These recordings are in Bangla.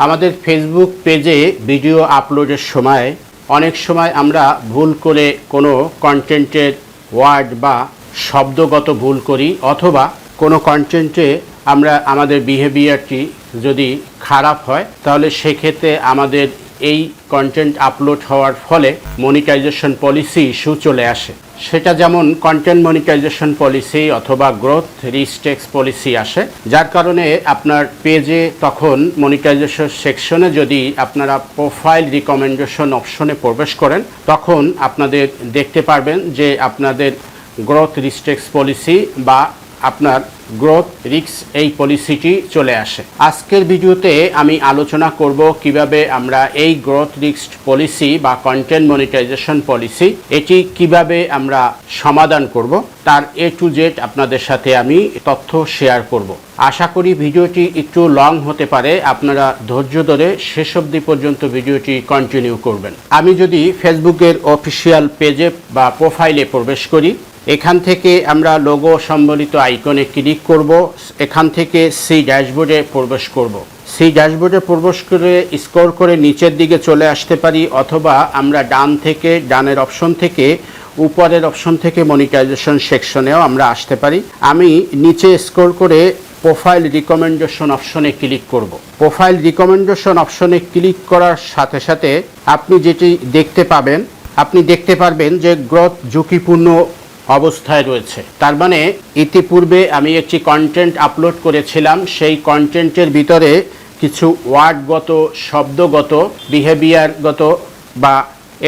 আমাদের ফেসবুক পেজে ভিডিও আপলোডের সময় অনেক সময় আমরা ভুল করে কোনো কন্টেন্টের ওয়ার্ড বা শব্দগত ভুল করি, অথবা কোনো কন্টেন্টে আমাদের বিহেভিয়ারটি যদি খারাপ হয় তাহলে সেক্ষেত্রে আমাদের এই কন্টেন্ট আপলোড হওয়ার ফলে মনিটাইজেশন পলিসি ইস্যু চলে আসে। সেটা যেমন কন্টেন্ট মনিটাইজেশন পলিসি অথবা গ্রোথ রিস্ট্রিক্টস পলিসি আসে, যার কারণে আপনার পেজে তখন মনিটাইজেশন সেকশনে যদি আপনারা প্রোফাইল রিকমেন্ডেশন অপশনে প্রবেশ করেন তখন আপনাদের দেখতে পারবেন যে আপনাদের গ্রোথ রিস্ট্রিক্টস পলিসি বা আপনার গ্রোথ রিস্ক এই পলিসিটি চলে আসে। আজকের ভিডিওতে আমি আলোচনা করব কিভাবে আমরা এই গ্রোথ রিস্ক পলিসি বা কন্টেন্ট মনিটাইজেশন পলিসি এটি কিভাবে আমরা সমাধান করব, তার A to Z আপনাদের সাথে আমি তথ্য শেয়ার করব। আশা করি ভিডিওটি একটু লং হতে পারে, আপনারা ধৈর্য ধরে শেষ অবধি পর্যন্ত ভিডিওটি কন্টিনিউ করবেন। আমি যদি ফেসবুকের অফিসিয়াল পেজে বা প্রোফাইলে প্রবেশ করি, এখান থেকে আমরা লোগো সম্বলিত আইকনে ক্লিক করব। এখান থেকে সি ড্যাশবোর্ডে প্রবেশ করব। সি ড্যাশবোর্ডে প্রবেশ করে স্ক্রল করে নিচের দিকে চলে আসতে পারি, অথবা আমরা ডানের অপশন থেকে উপরের অপশন থেকে মনিটাইজেশন সেকশনেও আমরা আসতে পারি। আমি নিচে স্ক্রল করে প্রোফাইল রিকমেন্ডেশন অপশনে ক্লিক করব। প্রোফাইল রিকমেন্ডেশন অপশনে ক্লিক করার সাথে সাথে আপনি যেটি দেখতে পারবেন যে গ্রোথ ঝুঁকিপূর্ণ অবস্থায় রয়েছে। তার মানে ইতিপূর্বে আমি একটি কন্টেন্ট আপলোড করেছিলাম, সেই কন্টেন্টের ভিতরে কিছু ওয়ার্ডগত, শব্দগত, বিহেভিয়ারগত বা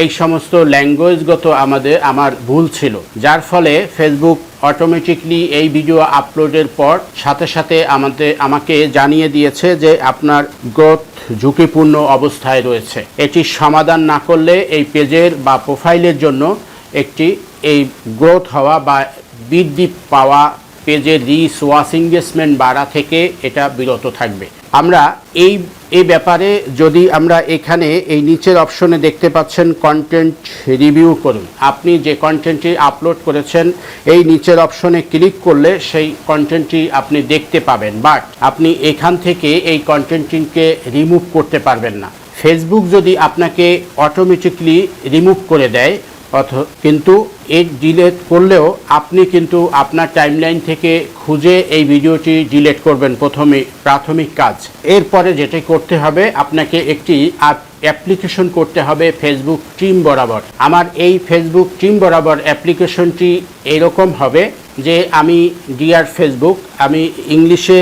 এই সমস্ত ল্যাঙ্গুয়েজগত আমার ভুল ছিল, যার ফলে ফেসবুক অটোমেটিকলি এই ভিডিও আপলোডের পর সাথে সাথে আমাকে জানিয়ে দিয়েছে যে আপনার গ্রোথ ঝুঁকিপূর্ণ অবস্থায় রয়েছে। এটি সমাধান না করলে এই পেজের বা প্রোফাইলের জন্য এই গ্রোথ হওয়া বা বৃদ্ধি পাওয়া, পেজের রিচ ওয়াচ এঙ্গেজমেন্ট বাড়া থেকে এটা বিরত থাকবে। আমরা এই ব্যাপারে যদি আমরা এখানে এই নিচের অপশনে দেখতে পাচ্ছেন কন্টেন্ট রিভিউ করুন। আপনি যে কন্টেন্টটি আপলোড করেছেন এই নিচের অপশনে ক্লিক করলে সেই কন্টেন্টটি আপনি দেখতে পাবেন, বাট আপনি এখান থেকে এই কন্টেন্টটিকে রিমুভ করতে পারবেন না। ফেসবুক যদি আপনাকে অটোমেটিকলি রিমুভ করে দেয়, কিন্তু এই ডিলেট করলেও আপনি কিন্তু আপনার টাইমলাইন থেকে খুঁজে এই ভিডিওটি ডিলেট করবেন প্রাথমিক কাজ। এরপরে যেটা করতে হবে, আপনাকে একটি অ্যাপ্লিকেশন করতে হবে ফেসবুক টিম বরাবর। আমার এই ফেসবুক টিম বরাবর অ্যাপ্লিকেশনটি এরকম হবে যে আমি ডিয়ার ফেসবুক, আমি ইংলিশে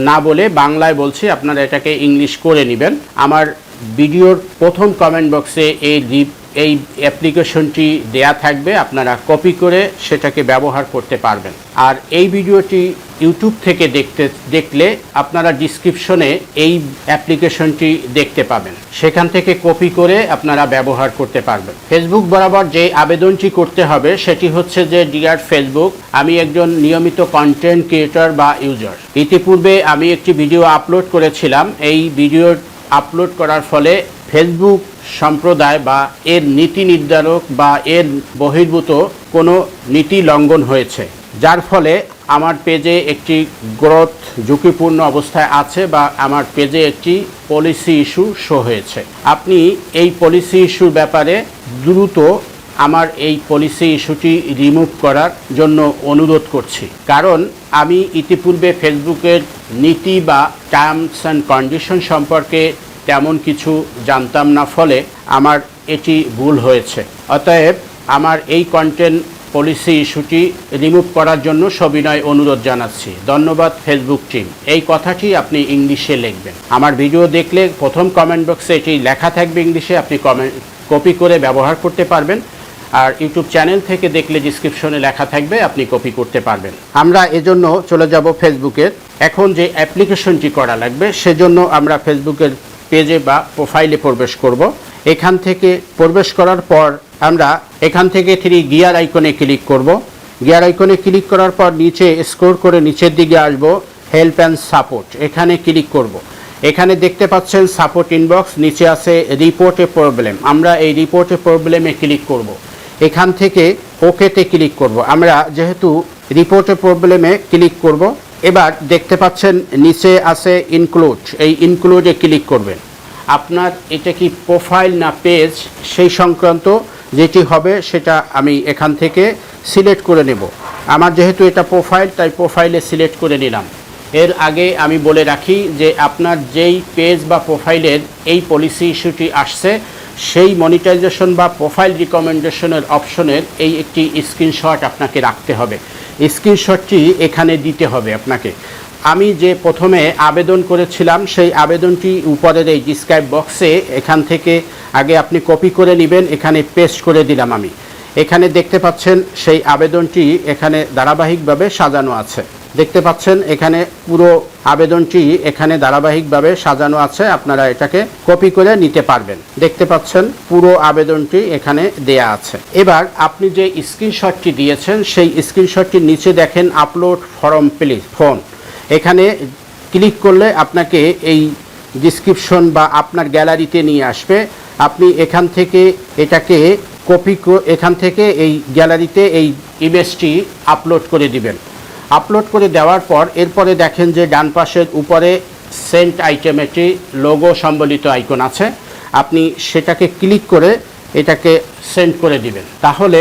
না বলে বাংলায় বলছি, আপনারা এটাকে ইংলিশ করে নেবেন। আমার ভিডিওর প্রথম কমেন্ট বক্সে এই অ্যাপ্লিকেশনটি দেয়া থাকবে, আপনারা কপি করে সেটাকে ব্যবহার করতে পারবেন। আর এই ভিডিওটি ইউটিউব থেকে দেখলে আপনারা ডিসক্রিপশনে এই অ্যাপ্লিকেশনটি দেখতে পাবেন, সেখান থেকে কপি করে আপনারা ব্যবহার করতে পারবেন। ফেসবুক বরাবর যে আবেদনটি করতে হবে সেটি হচ্ছে যে ডিয়ার ফেসবুক, আমি একজন নিয়মিত কন্টেন্ট ক্রিয়েটর বা ইউজার। ইতিপূর্বে আমি একটি ভিডিও আপলোড করেছিলাম। এই ভিডিও আপলোড করার ফলে ফেসবুক সম্প্রদায় বা এর নীতি নির্ধারক বা এর বহির্ভূত কোনো নীতি লঙ্ঘন হয়েছে, যার ফলে আমার পেজে একটি গ্রোথ ঝুঁকিপূর্ণ অবস্থায় আছে বা আমার পেজে একটি পলিসি ইস্যু শো হয়েছে। আপনি এই পলিসি ইস্যুর ব্যাপারে দ্রুত আমার এই পলিসি ইস্যুটি রিমুভ করার জন্য অনুরোধ করছি, কারণ আমি ইতিপূর্বে ফেসবুকের নীতি বা টার্মস অ্যান্ড কন্ডিশন সম্পর্কে তেমন কিছু জানতাম না, ফলে আমার এটি ভুল হয়েছে। অতএব আমার এই কন্টেন্ট পলিসি ইস্যুটি রিমুভ করার জন্য সবিনয় অনুরোধ জানাচ্ছি। ধন্যবাদ ফেসবুক টিম। এই কথাটি আপনি ইংলিশে লিখবেন। আমার ভিডিও দেখলে প্রথম কমেন্ট বক্সে এটি লেখা থাকবে ইংলিশে, আপনি কপি করে ব্যবহার করতে পারবেন। আর ইউটিউব চ্যানেল থেকে দেখলে ডিসক্রিপশনে লেখা থাকবে, আপনি কপি করতে পারবেন। আমরা এজন্য চলে যাব ফেসবুকের। এখন যে অ্যাপ্লিকেশনটি করা লাগবে সেজন্য আমরা ফেসবুকের পেজে বা প্রোফাইলে প্রবেশ করব। এখান থেকে প্রবেশ করার পর আমরা এখান থেকে 3 গিয়ার আইকনে ক্লিক করব। গিয়ার আইকনে ক্লিক করার পর নিচে স্ক্রল করে নিচের দিকে আসব, হেল্প অ্যান্ড সাপোর্ট, এখানে ক্লিক করব। এখানে দেখতে পাচ্ছেন সাপোর্ট ইনবক্স, নিচে আছে রিপোর্ট এ প্রবলেম। আমরা এই রিপোর্ট এ প্রবলেমে ক্লিক করব। এখান থেকে ওকেতে ক্লিক করব। আমরা যেহেতু রিপোর্ট এ প্রবলেমে ক্লিক করব, এবার দেখতে পাচ্ছেন নিচে আছে ইনক্লুড, এই ইনক্লুডে ক্লিক করবেন। আপনার এটা কি প্রোফাইল না পেজ সেই সংক্রান্ত যেটি হবে সেটা আমি এখান থেকে সিলেক্ট করে নেব। আমার যেহেতু এটা প্রোফাইল, তাই প্রোফাইলে সিলেক্ট করে নিলাম। এর আগে আমি বলে রাখি যে আপনার যেই পেজ বা প্রোফাইলের এই পলিসি ইস্যুটি আসছে সেই মনিটাইজেশন বা প্রোফাইল রিকমেন্ডেশনের অপশনের এই একটি স্ক্রিনশট আপনাকে রাখতে হবে। স্ক্রিনশটটি এখানে দিতে হবে আপনাকে। আমি যে প্রথমে আবেদন করেছিলাম সেই আবেদনটি উপরের এই ডিসক্রাইব বক্সে এখান থেকে আগে আপনি কপি করে নেবেন, এখানে পেস্ট করে দিলাম আমি। এখানে দেখতে পাচ্ছেন সেই আবেদনটি এখানে ধারাবাহিকভাবে সাজানো আছে। দেখতে পাচ্ছেন এখানে পুরো আবেদনটি এখানে ধারাবাহিকভাবে সাজানো আছে, আপনারা এটাকে কপি করে নিতে পারবেন। দেখতে পাচ্ছেন পুরো আবেদনটি এখানে দেয়া আছে। এবার আপনি যে স্ক্রিনশটটি দিয়েছেন সেই স্ক্রিনশটটির নিচে দেখেন আপলোড ফর্ম প্লিজ ফোন, এখানে ক্লিক করলে আপনাকে এই ডিসক্রিপশন বা আপনার গ্যালারিতে নিয়ে আসবে। আপনি এখান থেকে এটাকে এখান থেকে এই গ্যালারিতে এই ইমেজটি আপলোড করে দিবেন। আপলোড করে দেওয়ার পর এরপরে দেখেন যে ডান পাশের উপরে সেন্ট আইটেমেটি লোগো সম্বলিত আইকন আছে, আপনি সেটাকে ক্লিক করে এটাকে সেন্ড করে দিবেন। তাহলে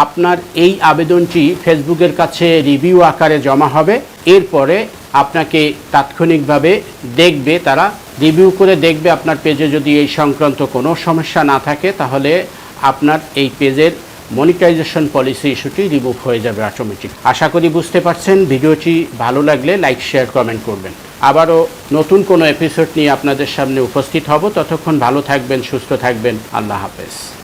আপনার এই আবেদনটি ফেসবুকের কাছে রিভিউ আকারে জমা হবে। এরপরে আপনাকে তাৎক্ষণিকভাবে দেখবে, তারা রিভিউ করে দেখবে আপনার পেজে যদি এই সংক্রান্ত কোনো সমস্যা না থাকে তাহলে আপনার এই পেজের মনিটাইজেশন পলিসি ইস্যুটি রিমুভ হয়ে যাবে অটোমেটিক। আশা করি বুঝতে পারছেন। ভিডিওটি ভালো লাগলে লাইক শেয়ার কমেন্ট করবেন। আবারও নতুন কোনো এপিসোড নিয়ে আপনাদের সামনে উপস্থিত হব। ততক্ষণ ভালো থাকবেন, সুস্থ থাকবেন। আল্লাহ হাফেজ।